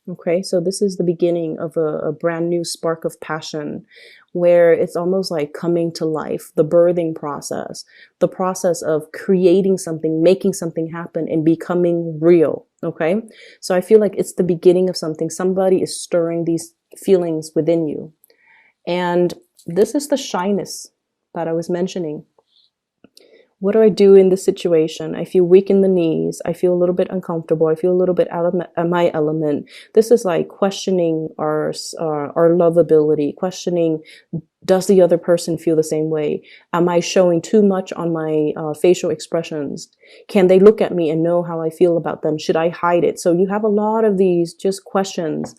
Okay, so this is the beginning of a brand new spark of passion where it's almost like coming to life, the birthing process, the process of creating something, making something happen and becoming real. Okay, so I feel like it's the beginning of something. Somebody is stirring these feelings within you. And this is the shyness that I was mentioning. What do I do in this situation? I feel weak in the knees. I feel a little bit uncomfortable. I feel a little bit out of my element. This is like questioning our lovability, questioning, does the other person feel the same way? Am I showing too much on my facial expressions? Can they look at me and know how I feel about them? Should I hide it? So you have a lot of these just questions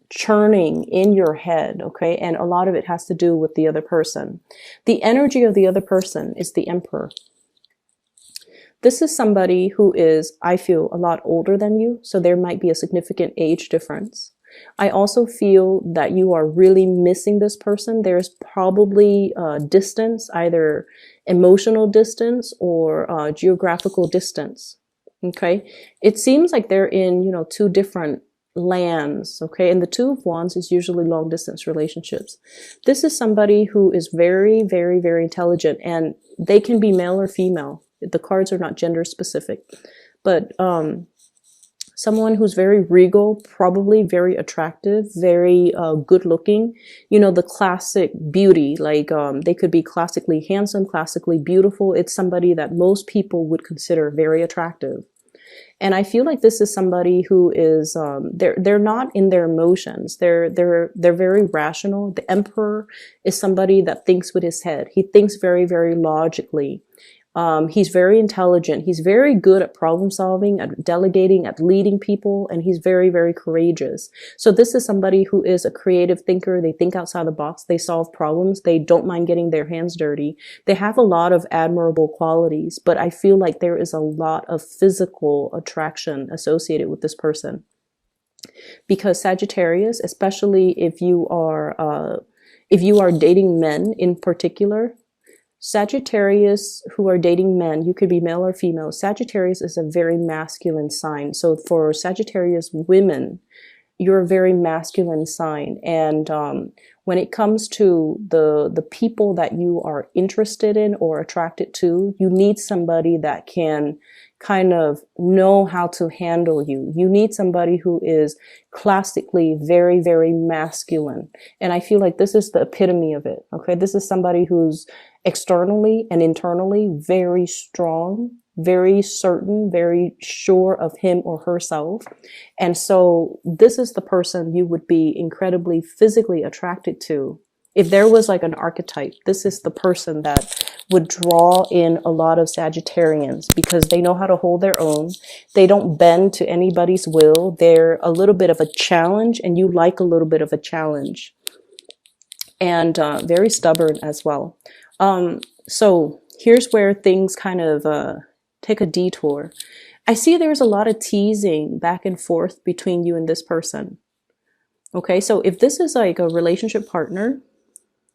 churning in your head, okay? And a lot of it has to do with the other person. The energy of the other person is the Emperor. This is somebody who is, I feel, a lot older than you, so there might be a significant age difference. I also feel that you are really missing this person. There's probably distance, either emotional distance or geographical distance, okay? It seems like they're in, you know, two different lands, okay? And the Two of Wands is usually long distance relationships. This is somebody who is very, very, very intelligent, and they can be male or female. The cards are not gender specific, but someone who's very regal, probably very attractive, very good looking, you know, the classic beauty, like they could be classically handsome, classically beautiful. It's somebody that most people would consider very attractive. And I feel like this is somebody who is, they're not in their emotions. They're very rational. The Emperor is somebody that thinks with his head. He thinks very, very logically. He's very intelligent. He's very good at problem solving, at delegating, at leading people, and he's very, very courageous. So this is somebody who is a creative thinker. They think outside the box. They solve problems. They don't mind getting their hands dirty. They have a lot of admirable qualities, but I feel like there is a lot of physical attraction associated with this person. Because Sagittarius, especially if you are dating men in particular, Sagittarius who are dating men, you could be male or female. Sagittarius is a very masculine sign. So for Sagittarius women, you're a very masculine sign. And when it comes to the people that you are interested in or attracted to, you need somebody that can kind of know how to handle you. You need somebody who is classically very, very masculine. And I feel like this is the epitome of it. Okay. This is somebody who's externally and internally very strong, very certain, very sure of him or herself. And so this is the person you would be incredibly physically attracted to. If there was like an archetype, this is the person that would draw in a lot of Sagittarians because they know how to hold their own. They don't bend to anybody's will. They're a little bit of a challenge, and you like a little bit of a challenge. And very stubborn as well. So here's where things kind of take a detour. I see there's a lot of teasing back and forth between you and this person. Okay, so if this is like a relationship partner,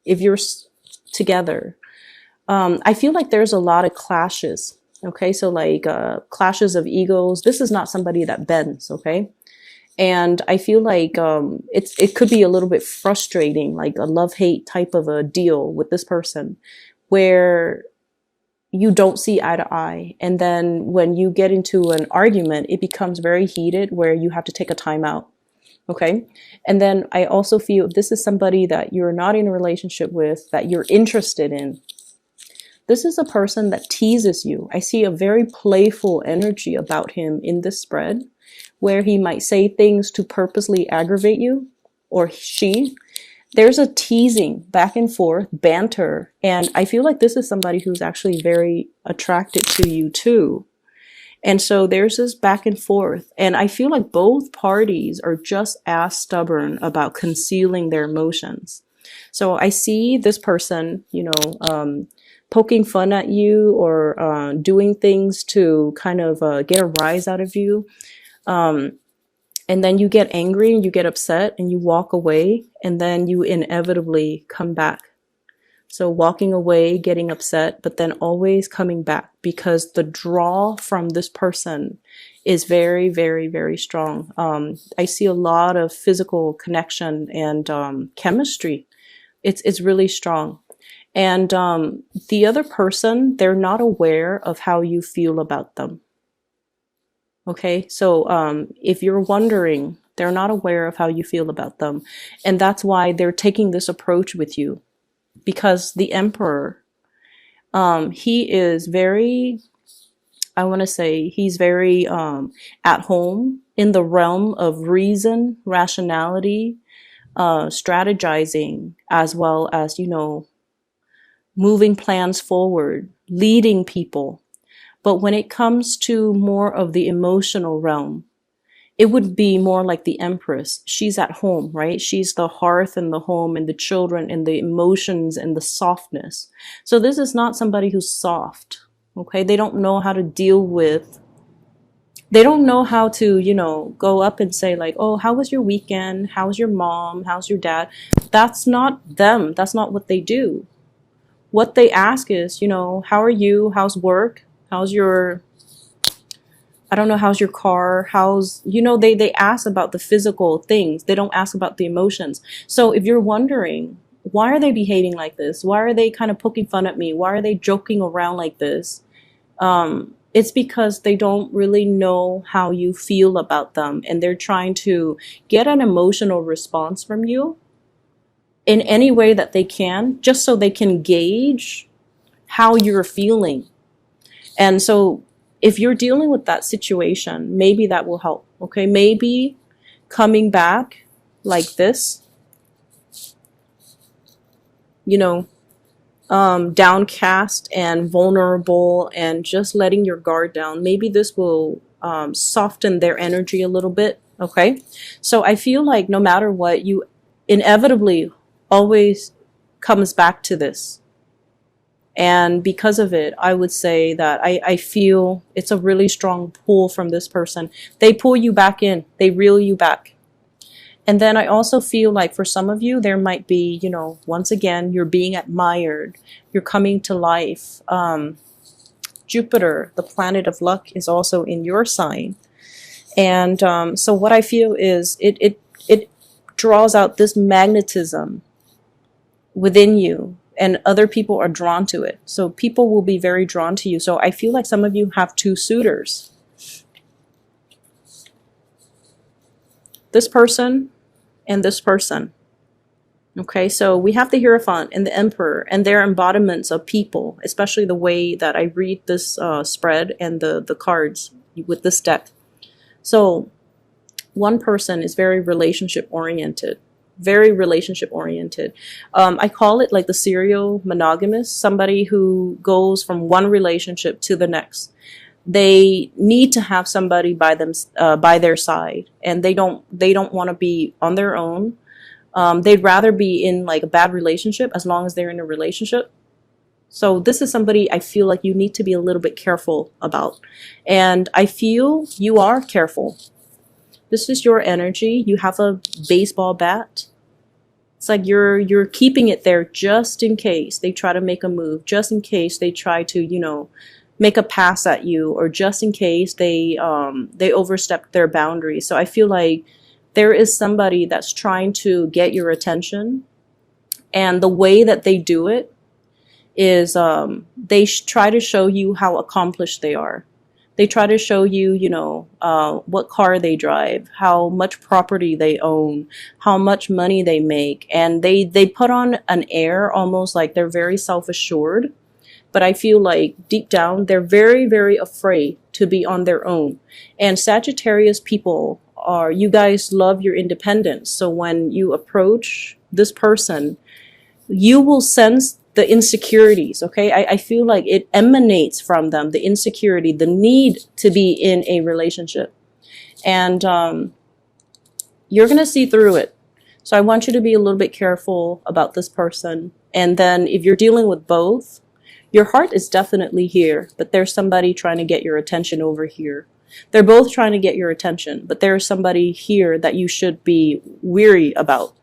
if you're together, I feel like there's a lot of clashes. Okay, so like clashes of egos. This is not somebody that bends. Okay, and I feel like it could be a little bit frustrating, like a love-hate type of a deal with this person, where you don't see eye to eye, and then when you get into an argument, it becomes very heated, where you have to take a time out. Okay. And then I also feel this is somebody that you're not in a relationship with, that you're interested in. This is a person that teases you. I see a very playful energy about him in this spread, where he might say things to purposely aggravate you, or she. There's a teasing back and forth, banter. And I feel like this is somebody who's actually very attracted to you too. And so there's this back and forth. And I feel like both parties are just as stubborn about concealing their emotions. So I see this person, you know, poking fun at you, or doing things to kind of get a rise out of you. And then you get angry and you get upset and you walk away, and then you inevitably come back. So walking away, getting upset, but then always coming back, because the draw from this person is very, very, very strong. I see a lot of physical connection and chemistry. It's really strong. And the other person, they're not aware of how you feel about them. Okay, so if you're wondering, they're not aware of how you feel about them. And that's why they're taking this approach with you. Because the Emperor, he is very, I want to say, he's very at home in the realm of reason, rationality, strategizing, as well as, you know, moving plans forward, leading people. But when it comes to more of the emotional realm, it would be more like the Empress. She's at home, right? She's the hearth and the home and the children and the emotions and the softness. So this is not somebody who's soft, okay? They don't know how to deal with, they don't know how to, you know, go up and say like, oh, how was your weekend? How's your mom? How's your dad? That's not them. That's not what they do. What they ask is, you know, how are you? How's work? How's your, I don't know, how's your car? How's, you know, they ask about the physical things. They don't ask about the emotions. So if you're wondering, why are they behaving like this? Why are they kind of poking fun at me? Why are they joking around like this? It's because they don't really know how you feel about them. And they're trying to get an emotional response from you in any way that they can, just so they can gauge how you're feeling. And so if you're dealing with that situation, maybe that will help. Okay, maybe coming back like this, you know, downcast and vulnerable and just letting your guard down. Maybe this will soften their energy a little bit. Okay, so I feel like no matter what, you inevitably always comes back to this. And because of it, I would say that I feel it's a really strong pull from this person. They pull you back in. They reel you back. And then I also feel like for some of you, there might be, you know, once again, you're being admired. You're coming to life. Jupiter, the planet of luck, is also in your sign. And so what I feel is it draws out this magnetism within you. And other people are drawn to it. So people will be very drawn to you. So I feel like some of you have two suitors. This person and this person. Okay, so we have the Hierophant and the Emperor, and they're embodiments of people, especially the way that I read this spread and the cards with this deck. So one person is very relationship oriented. Very relationship oriented. I call it like the serial monogamous, somebody who goes from one relationship to the next. They need to have somebody by their side, and they don't want to be on their own. They'd rather be in like a bad relationship as long as they're in a relationship. So this is somebody I feel like you need to be a little bit careful about. And I feel you are careful. This is your energy. You have a baseball bat. It's like you're keeping it there just in case they try to make a move, just in case they try to, you know, make a pass at you, or just in case they overstep their boundaries. So I feel like there is somebody that's trying to get your attention, and the way that they do it is they try to show you how accomplished they are. They try to show you, you know, what car they drive, how much property they own, how much money they make. And they put on an air almost like they're very self-assured. But I feel like deep down, they're very, very afraid to be on their own. And Sagittarius people are, you guys love your independence. So when you approach this person, you will sense the insecurities, okay? I feel like it emanates from them, the insecurity, the need to be in a relationship. And you're going to see through it. So I want you to be a little bit careful about this person. And then if you're dealing with both, your heart is definitely here, but there's somebody trying to get your attention over here. They're both trying to get your attention, but there's somebody here that you should be weary about.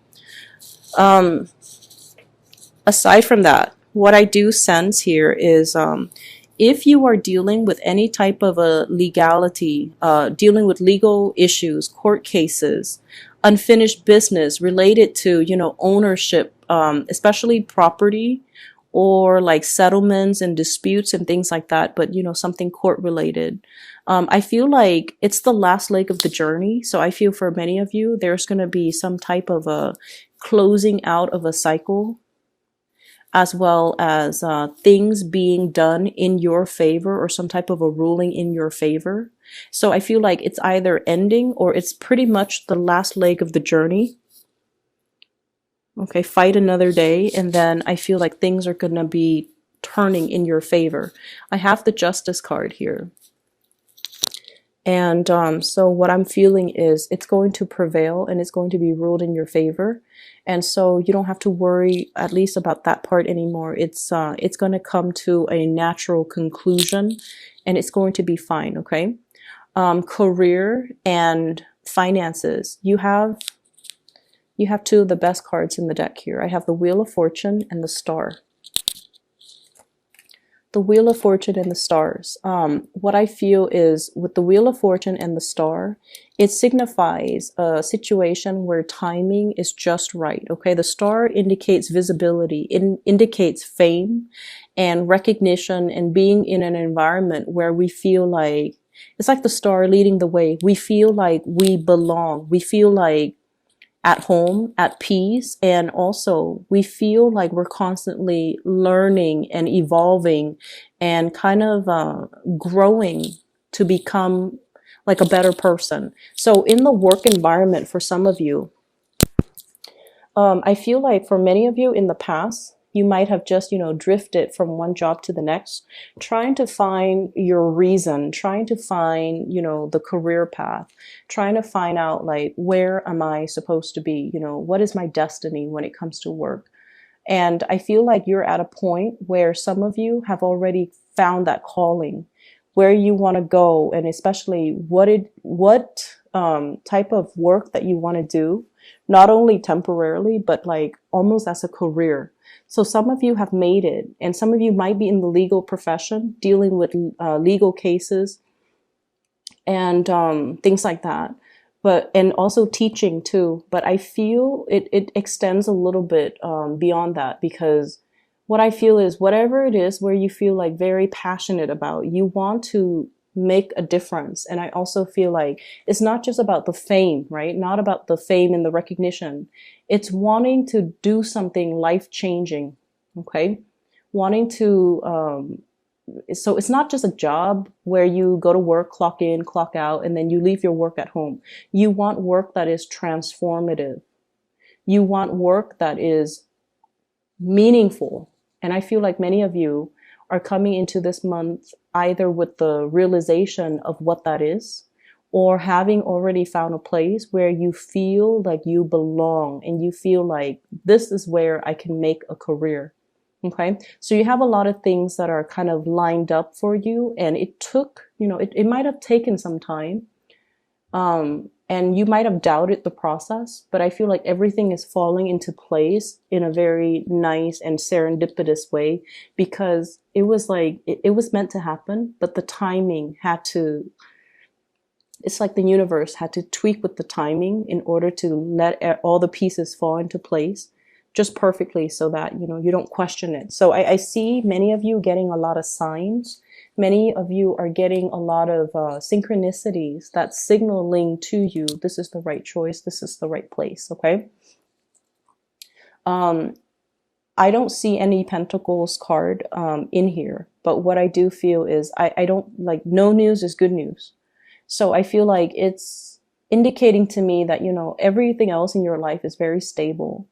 Aside from that, what I do sense here is if you are dealing with any type of a legality, dealing with legal issues, court cases, unfinished business related to, ownership, especially property, or like settlements and disputes and things like that, but something court related. I feel like it's the last leg of the journey. So I feel for many of you, there's going to be some type of a closing out of a cycle, as well as things being done in your favor, or some type of a ruling in your favor. So I feel like it's either ending, or it's pretty much the last leg of the journey. Okay, fight another day, and then I feel like things are going to be turning in your favor. I have the Justice card here. And so what I'm feeling is it's going to prevail, and it's going to be ruled in your favor. And so you don't have to worry, at least about that part anymore. It's going to come to a natural conclusion, and it's going to be fine, okay? Career and finances. You have two of the best cards in the deck here. I have the Wheel of Fortune and the Star. The Wheel of Fortune and the Stars. What I feel is with the Wheel of Fortune and the Star, it signifies a situation where timing is just right. Okay, the Star indicates visibility. It indicates fame and recognition, and being in an environment where we feel like, it's like the Star leading the way. We feel like we belong. We feel like at home, at peace, and also we feel like we're constantly learning and evolving and kind of growing to become like a better person. So in the work environment, for some of you, I feel like for many of you in the past, you might have just, drifted from one job to the next, trying to find your reason, trying to find, the career path, trying to find out like, where am I supposed to be? What is my destiny when it comes to work? And I feel like you're at a point where some of you have already found that calling, where you want to go, and especially what type of work that you want to do, not only temporarily, but like almost as a career. So some of you have made it, and some of you might be in the legal profession, dealing with legal cases and things like that. And also teaching too. But I feel it extends a little bit beyond that, because what I feel is whatever it is where you feel like very passionate about, you want to make a difference. And I also feel like it's not just about the fame, right? Not about the fame and the recognition. It's wanting to do something life-changing, okay? Wanting to, so it's not just a job where you go to work, clock in, clock out, and then you leave your work at home. You want work that is transformative. You want work that is meaningful. And I feel like many of you are coming into this month either with the realization of what that is, or having already found a place where you feel like you belong, and you feel like this is where I can make a career. Okay. So you have a lot of things that are kind of lined up for you, and it took, it might have taken some time. And you might have doubted the process, but I feel like everything is falling into place in a very nice and serendipitous way, because it was like, it was meant to happen, but the timing had to, it's like the universe had to tweak with the timing in order to let all the pieces fall into place just perfectly, so that, you don't question it. So I see many of you getting a lot of signs. Many of you are getting a lot of synchronicities that's signaling to you, this is the right choice, this is the right place, okay? I don't see any Pentacles card in here, but what I do feel is I don't, like, no news is good news. So I feel like it's indicating to me that, everything else in your life is very stable.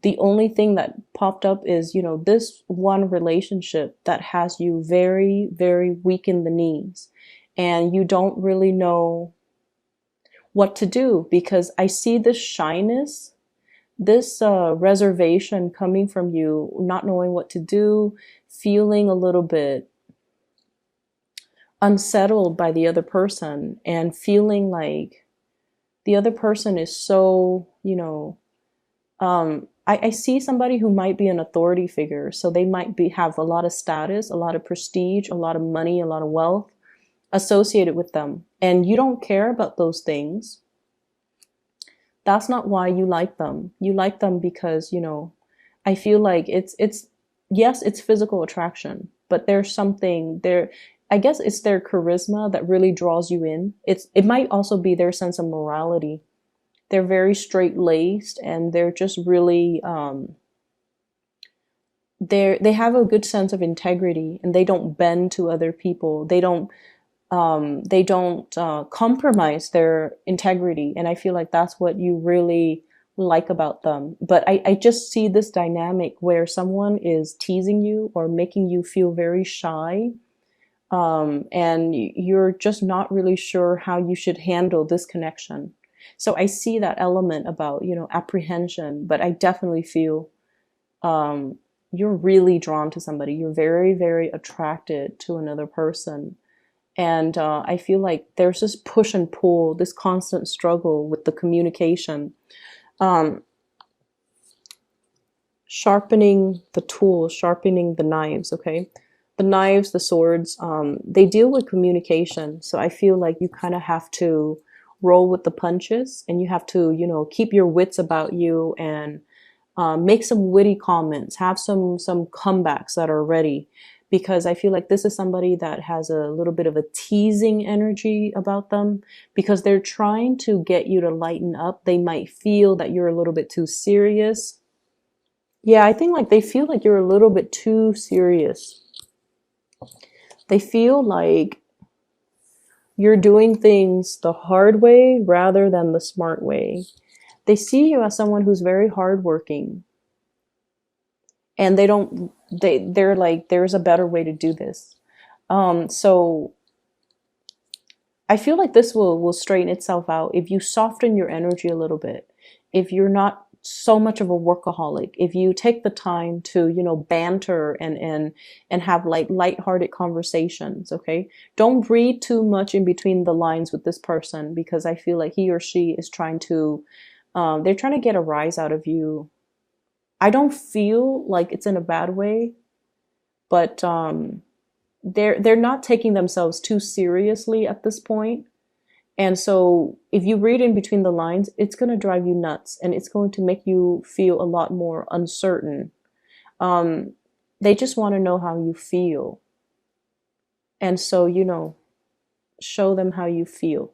The only thing that popped up is, this one relationship that has you very, very weak in the knees, and you don't really know what to do, because I see this shyness, this reservation coming from you, not knowing what to do, feeling a little bit unsettled by the other person, and feeling like the other person is so, I see somebody who might be an authority figure. So they might have a lot of status, a lot of prestige, a lot of money, a lot of wealth associated with them. And you don't care about those things. That's not why you like them. You like them because, I feel like yes, it's physical attraction, but there's something there. I guess it's their charisma that really draws you in. It might also be their sense of morality. They're very straight laced, and they're just really they have a good sense of integrity, and they don't bend to other people. They don't compromise their integrity, and I feel like that's what you really like about them. But I just see this dynamic where someone is teasing you or making you feel very shy, and you're just not really sure how you should handle this connection. So I see that element about, apprehension, but I definitely feel you're really drawn to somebody. You're very, very attracted to another person. And I feel like there's this push and pull, this constant struggle with the communication. Um, Sharpening the tools, sharpening the knives, okay? The knives, the swords, they deal with communication. So I feel like you kind of have to roll with the punches, and you have to, keep your wits about you, and make some witty comments, have some comebacks that are ready, because I feel like this is somebody that has a little bit of a teasing energy about them, because they're trying to get you to lighten up. They might feel that you're a little bit too serious. Yeah, I think like they feel like you're a little bit too serious. They feel like you're doing things the hard way rather than the smart way. They see you as someone who's very hardworking, and they're like, there's a better way to do this. So I feel like this will straighten itself out if you soften your energy a little bit. If you're not so much of a workaholic, if you take the time to, banter and have like lighthearted conversations, okay? Don't read too much in between the lines with this person, because I feel like he or she is trying to they're trying to get a rise out of you. I don't feel like it's in a bad way, but they're not taking themselves too seriously at this point. And so if you read in between the lines, it's going to drive you nuts, and it's going to make you feel a lot more uncertain. Um, they just want to know how you feel. And so, show them how you feel.